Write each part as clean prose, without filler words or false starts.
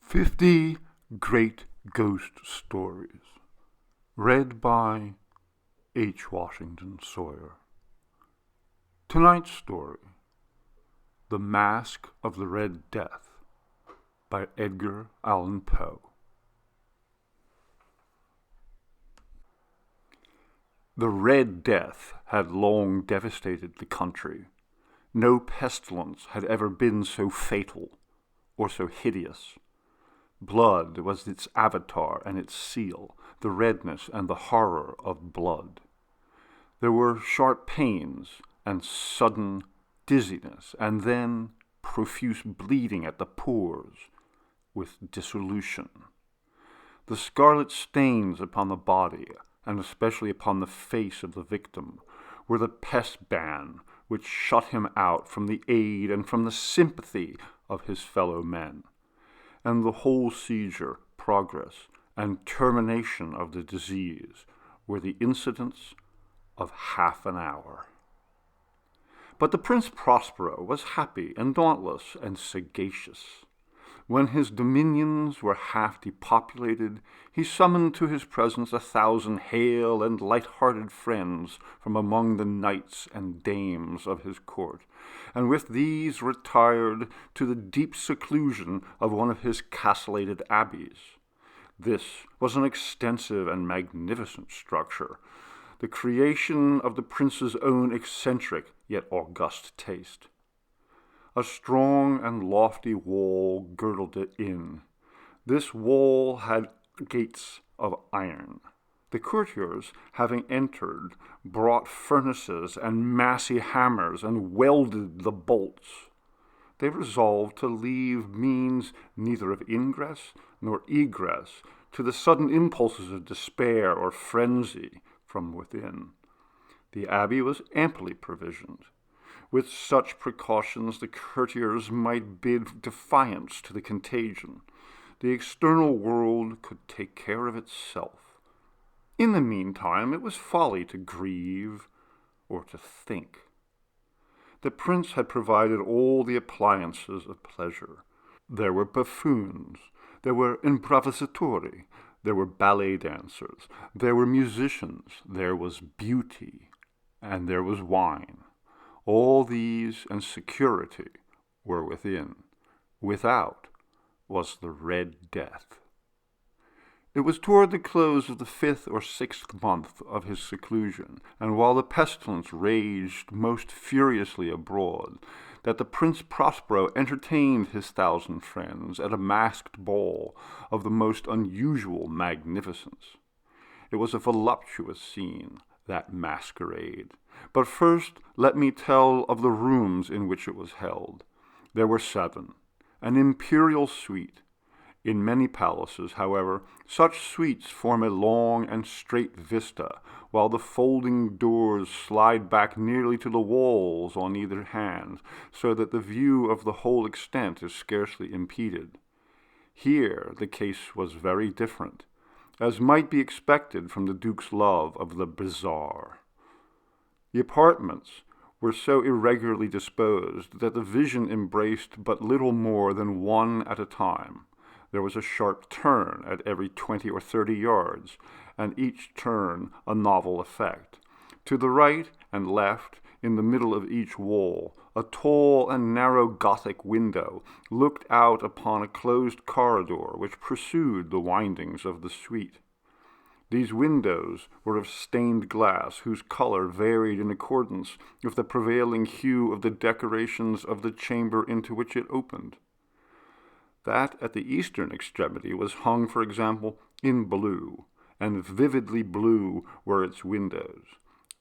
50 Great Ghost Stories, read by H. Washington Sawyer. Tonight's story, The Masque of the Red Death, by Edgar Allan Poe. The Red Death had long devastated the country. No pestilence had ever been so fatal or so hideous. Blood was its avatar and its seal, the redness and the horror of blood. There were sharp pains and sudden dizziness, and then profuse bleeding at the pores with dissolution. The scarlet stains upon the body, and especially upon the face of the victim, were the pest ban which shut him out from the aid and from the sympathy of his fellow men. And the whole seizure, progress, and termination of the disease were the incidents of half an hour. But the Prince Prospero was happy and dauntless and sagacious. When his dominions were half depopulated, he summoned to his presence 1,000 hale and light-hearted friends from among the knights and dames of his court, and with these retired to the deep seclusion of one of his castellated abbeys. This was an extensive and magnificent structure, the creation of the prince's own eccentric yet august taste. A strong and lofty wall girdled it in. This wall had gates of iron. The courtiers, having entered, brought furnaces and massy hammers and welded the bolts. They resolved to leave means neither of ingress nor egress to the sudden impulses of despair or frenzy from within. The abbey was amply provisioned. With such precautions, the courtiers might bid defiance to the contagion. The external world could take care of itself. In the meantime, it was folly to grieve or to think. The prince had provided all the appliances of pleasure. There were buffoons, there were improvisatori, there were ballet dancers, there were musicians, there was beauty, and there was wine. All these and security were within. Without was the Red Death. It was toward the close of the 5th or 6th month of his seclusion, and while the pestilence raged most furiously abroad, that the Prince Prospero entertained his 1,000 friends at a masked ball of the most unusual magnificence. It was a voluptuous scene, that masquerade. But first let me tell of the rooms in which it was held. There were 7, an imperial suite. In many palaces, however, such suites form a long and straight vista, while the folding doors slide back nearly to the walls on either hand, so that the view of the whole extent is scarcely impeded. Here the case was very different, as might be expected from the Duke's love of the bizarre. The apartments were so irregularly disposed that the vision embraced but little more than one at a time. There was a sharp turn at every 20 or 30 yards, and each turn a novel effect. To the right and left, in the middle of each wall, a tall and narrow Gothic window looked out upon a closed corridor which pursued the windings of the suite. These windows were of stained glass, whose color varied in accordance with the prevailing hue of the decorations of the chamber into which it opened. That at the eastern extremity was hung, for example, in blue, and vividly blue were its windows.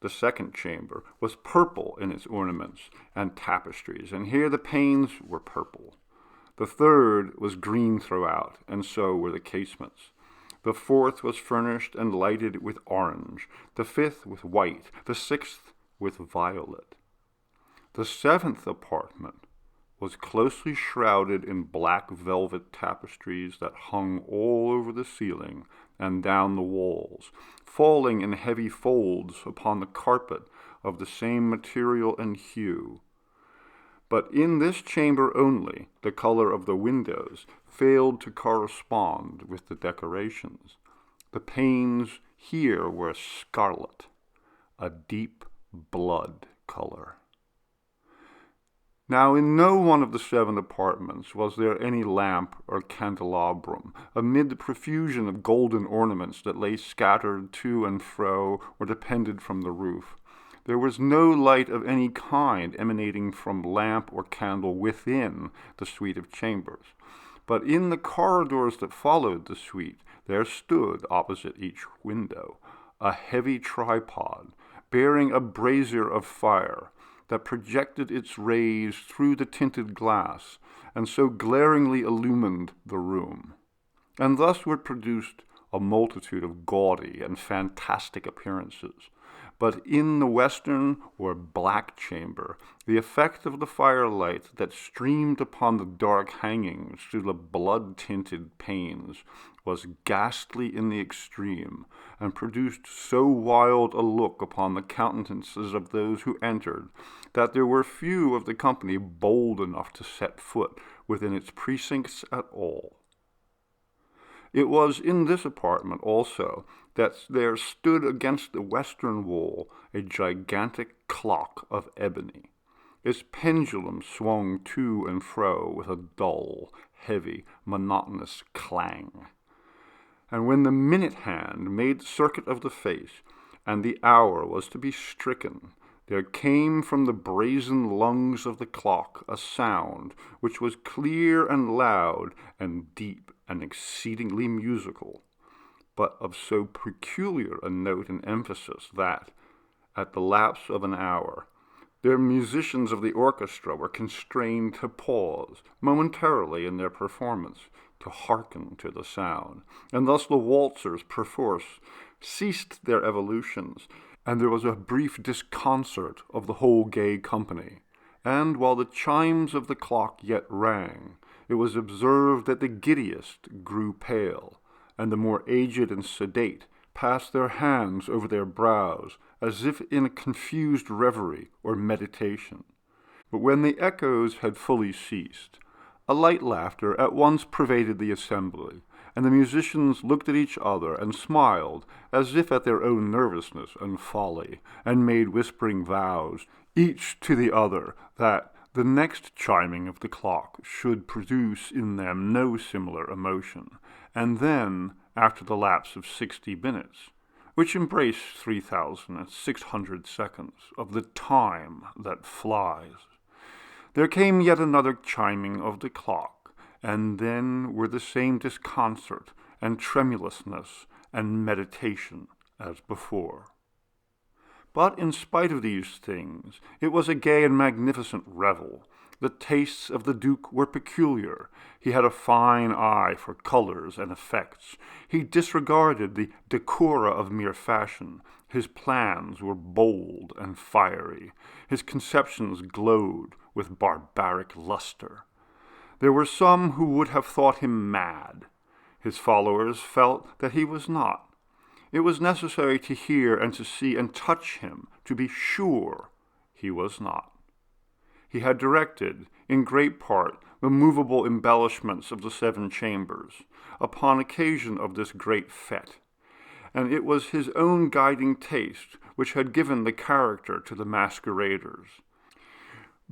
The second chamber was purple in its ornaments and tapestries, and here the panes were purple. The third was green throughout, and so were the casements. The fourth was furnished and lighted with orange, the 5th with white, the 6th with violet. The 7th apartment was closely shrouded in black velvet tapestries that hung all over the ceiling and down the walls, falling in heavy folds upon the carpet of the same material and hue. But in this chamber only, the color of the windows failed to correspond with the decorations. The panes here were scarlet, a deep blood color. Now in no one of the 7 apartments was there any lamp or candelabrum, amid the profusion of golden ornaments that lay scattered to and fro or depended from the roof. There was no light of any kind emanating from lamp or candle within the suite of chambers. But in the corridors that followed the suite, there stood, opposite each window, a heavy tripod, bearing a brazier of fire, that projected its rays through the tinted glass, and so glaringly illumined the room. And thus were produced a multitude of gaudy and fantastic appearances. But in the western or black chamber, the effect of the firelight that streamed upon the dark hangings through the blood-tinted panes was ghastly in the extreme, and produced so wild a look upon the countenances of those who entered, that there were few of the company bold enough to set foot within its precincts at all. It was in this apartment also that there stood against the western wall a gigantic clock of ebony. Its pendulum swung to and fro with a dull, heavy, monotonous clang. And when the minute hand made the circuit of the face, and the hour was to be stricken, there came from the brazen lungs of the clock a sound which was clear and loud and deep and exceedingly musical, but of so peculiar a note and emphasis that, at the lapse of an hour, the musicians of the orchestra were constrained to pause momentarily in their performance to hearken to the sound, and thus the waltzers perforce ceased their evolutions, and there was a brief disconcert of the whole gay company. And while the chimes of the clock yet rang, it was observed that the giddiest grew pale, and the more aged and sedate passed their hands over their brows, as if in a confused reverie or meditation. But when the echoes had fully ceased, a light laughter at once pervaded the assembly, and the musicians looked at each other and smiled, as if at their own nervousness and folly, and made whispering vows, each to the other, that the next chiming of the clock should produce in them no similar emotion. And then, after the lapse of 60 minutes, which embraced 3,600 seconds of the time that flies, there came yet another chiming of the clock, and then were the same disconcert and tremulousness and meditation as before. But in spite of these things, it was a gay and magnificent revel. The tastes of the Duke were peculiar. He had a fine eye for colors and effects. He disregarded the decora of mere fashion. His plans were bold and fiery. His conceptions glowed with barbaric luster. There were some who would have thought him mad. His followers felt that he was not. It was necessary to hear and to see and touch him to be sure he was not. He had directed, in great part, the movable embellishments of the 7 chambers, upon occasion of this great fete, and it was his own guiding taste which had given the character to the masqueraders.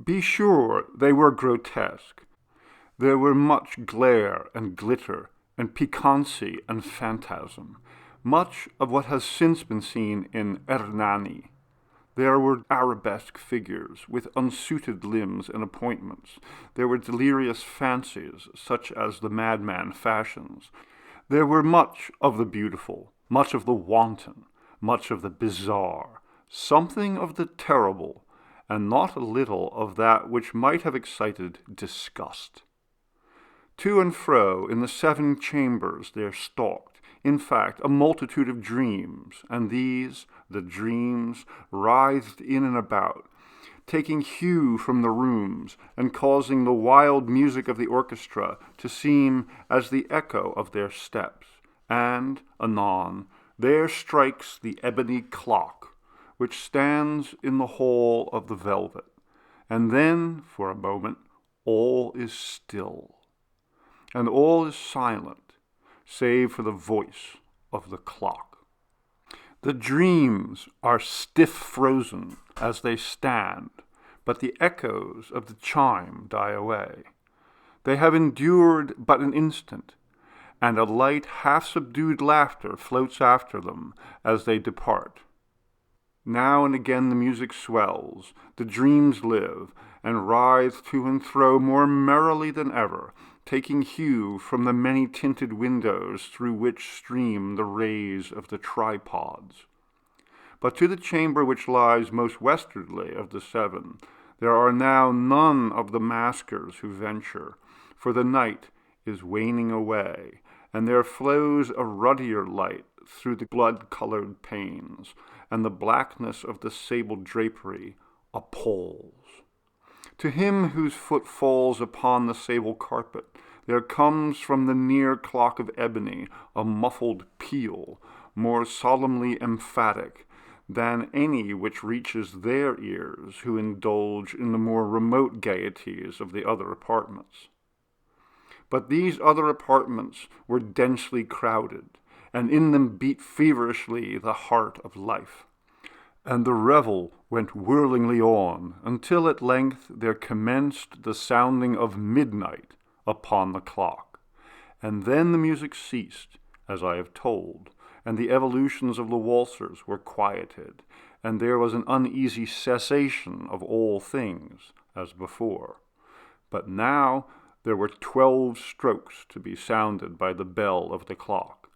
Be sure they were grotesque. There were much glare and glitter and piquancy and phantasm, much of what has since been seen in Hernani. There were arabesque figures with unsuited limbs and appointments. There were delirious fancies, such as the madman fashions. There were much of the beautiful, much of the wanton, much of the bizarre, something of the terrible, and not a little of that which might have excited disgust. To and fro in the 7 chambers there stalked, in fact, a multitude of dreams, and these, the dreams, writhed in and about, taking hue from the rooms, and causing the wild music of the orchestra to seem as the echo of their steps. And, anon, there strikes the ebony clock, which stands in the hall of the velvet, and then, for a moment, all is still, and all is silent, save for the voice of the clock. The dreams are stiff frozen as they stand, but the echoes of the chime die away. They have endured but an instant, and a light half-subdued laughter floats after them as they depart. Now and again the music swells, the dreams live, and writhe to and fro more merrily than ever, taking hue from the many-tinted windows through which stream the rays of the tripods. But to the chamber which lies most westwardly of the seven, there are now none of the maskers who venture, for the night is waning away, and there flows a ruddier light through the blood-colored panes, and the blackness of the sable drapery appalls. To him whose foot falls upon the sable carpet, there comes from the near clock of ebony a muffled peal, more solemnly emphatic than any which reaches their ears who indulge in the more remote gaieties of the other apartments. But these other apartments were densely crowded, and in them beat feverishly the heart of life. And the revel went whirlingly on, until at length there commenced the sounding of midnight upon the clock. And then the music ceased, as I have told, and the evolutions of the waltzers were quieted, and there was an uneasy cessation of all things, as before. But now there were 12 strokes to be sounded by the bell of the clock.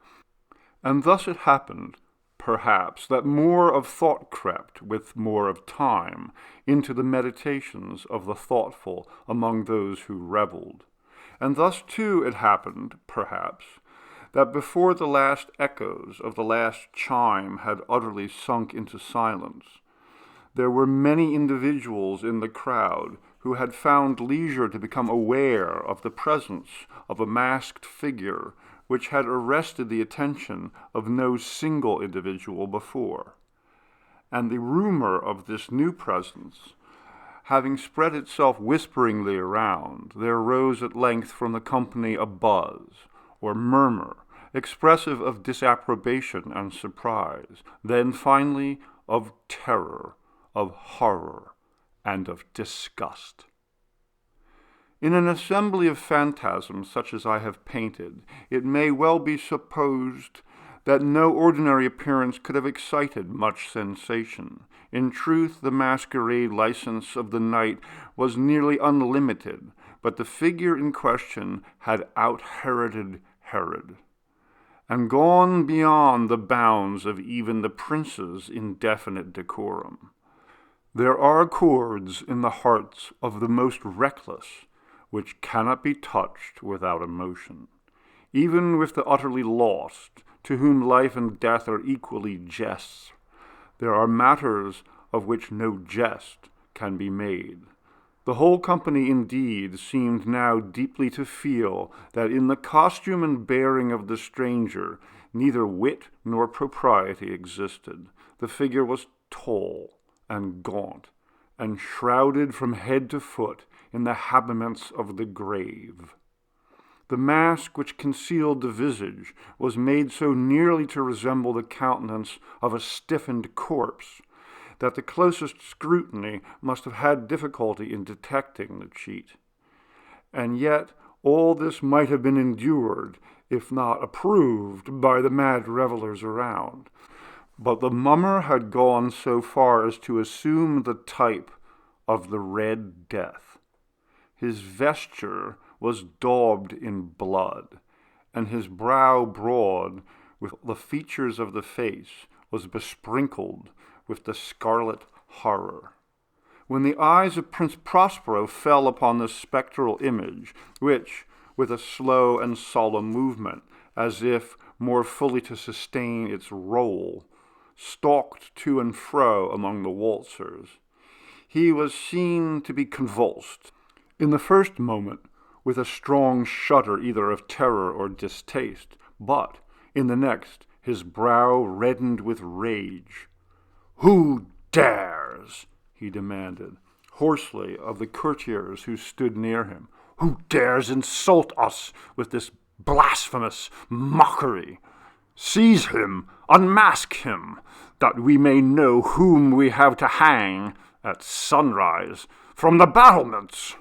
And thus it happened, perhaps, that more of thought crept, with more of time, into the meditations of the thoughtful among those who revelled. And thus, too, it happened, perhaps, that before the last echoes of the last chime had utterly sunk into silence, there were many individuals in the crowd who had found leisure to become aware of the presence of a masked figure which had arrested the attention of no single individual before. And the rumor of this new presence, having spread itself whisperingly around, there rose at length from the company a buzz, or murmur, expressive of disapprobation and surprise, then finally of terror, of horror, and of disgust. In an assembly of phantasms such as I have painted, it may well be supposed that no ordinary appearance could have excited much sensation. In truth, the masquerade license of the night was nearly unlimited, but the figure in question had out-Heroded Herod, and gone beyond the bounds of even the prince's indefinite decorum. There are chords in the hearts of the most reckless which cannot be touched without emotion. Even with the utterly lost, to whom life and death are equally jests, there are matters of which no jest can be made. The whole company, indeed, seemed now deeply to feel that in the costume and bearing of the stranger neither wit nor propriety existed. The figure was tall and gaunt, and shrouded from head to foot in the habiliments of the grave. The mask which concealed the visage was made so nearly to resemble the countenance of a stiffened corpse that the closest scrutiny must have had difficulty in detecting the cheat. And yet all this might have been endured, if not approved, by the mad revellers around. But the mummer had gone so far as to assume the type of the Red Death. His vesture was daubed in blood, and his brow broad with the features of the face was besprinkled with the scarlet horror. When the eyes of Prince Prospero fell upon this spectral image, which, with a slow and solemn movement, as if more fully to sustain its role, stalked to and fro among the waltzers, he was seen to be convulsed, in the first moment, with a strong shudder either of terror or distaste, but, in the next, his brow reddened with rage. "Who dares?" he demanded. hoarsely of the courtiers who stood near him. "Who dares insult us with this blasphemous mockery? Seize him, unmask him, that we may know whom we have to hang at sunrise from the battlements."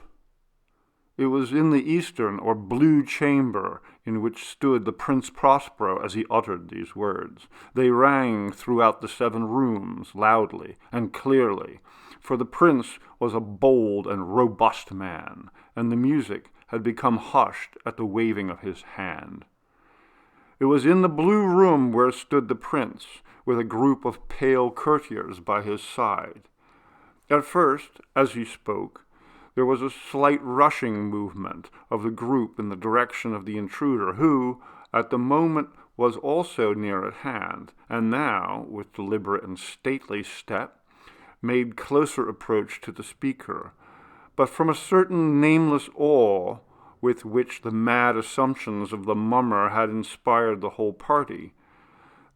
It was in the eastern or blue chamber in which stood the Prince Prospero as he uttered these words. They rang throughout the 7 rooms loudly and clearly, for the prince was a bold and robust man, and the music had become hushed at the waving of his hand. It was in the blue room where stood the prince, with a group of pale courtiers by his side. At first, as he spoke, there was a slight rushing movement of the group in the direction of the intruder, who, at the moment, was also near at hand, and now, with deliberate and stately step, made closer approach to the speaker. But from a certain nameless awe with which the mad assumptions of the mummer had inspired the whole party,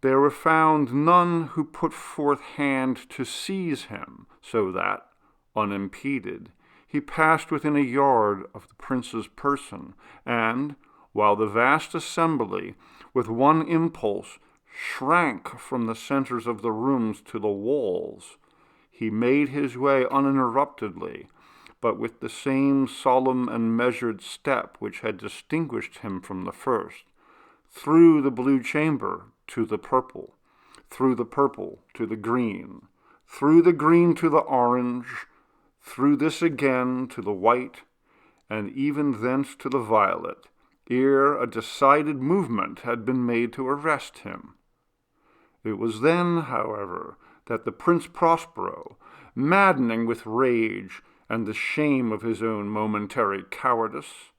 there were found none who put forth hand to seize him, so that, unimpeded, he passed within a yard of the prince's person, and, while the vast assembly, with one impulse, shrank from the centers of the rooms to the walls, he made his way uninterruptedly, but with the same solemn and measured step which had distinguished him from the first, through the blue chamber to the purple, through the purple to the green, through the green to the orange, through this again to the white, and even thence to the violet, ere a decided movement had been made to arrest him. It was then, however, that the Prince Prospero, maddening with rage and the shame of his own momentary cowardice,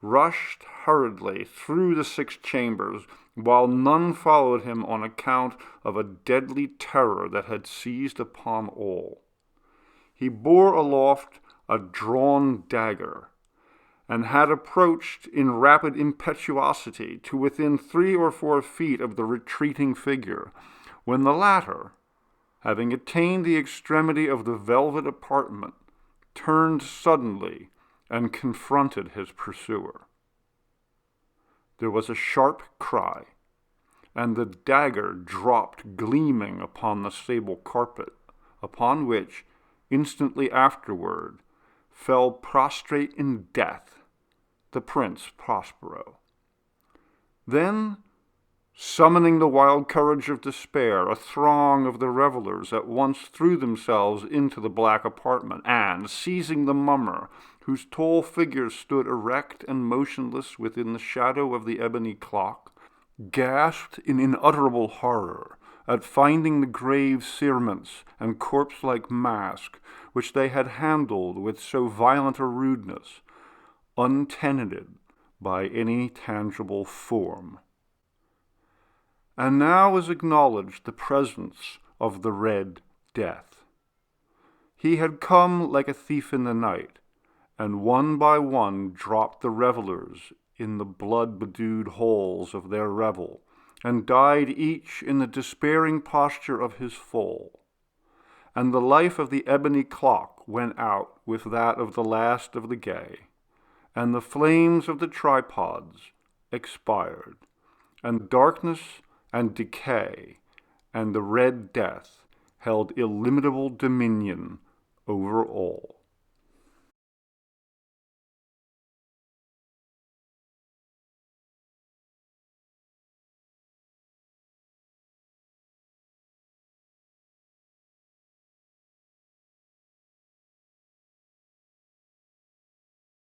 rushed hurriedly through the 6 chambers, while none followed him on account of a deadly terror that had seized upon all. He bore aloft a drawn dagger, and had approached in rapid impetuosity to within 3 or 4 feet of the retreating figure, when the latter, having attained the extremity of the velvet apartment, turned suddenly and confronted his pursuer. There was a sharp cry, and the dagger dropped gleaming upon the sable carpet, upon which, instantly afterward, fell prostrate in death the Prince Prospero. Then, summoning the wild courage of despair, a throng of the revelers at once threw themselves into the black apartment, and, seizing the mummer, whose tall figure stood erect and motionless within the shadow of the ebony clock, gasped in unutterable horror at finding the grave cerements and corpse-like mask which they had handled with so violent a rudeness, untenanted by any tangible form. And now was acknowledged the presence of the Red Death. He had come like a thief in the night, and one by one dropped the revelers in the blood-bedewed halls of their revel, and died each in the despairing posture of his fall. And the life of the ebony clock went out with that of the last of the gay, and the flames of the tripods expired, and darkness and decay and the Red Death held illimitable dominion over all.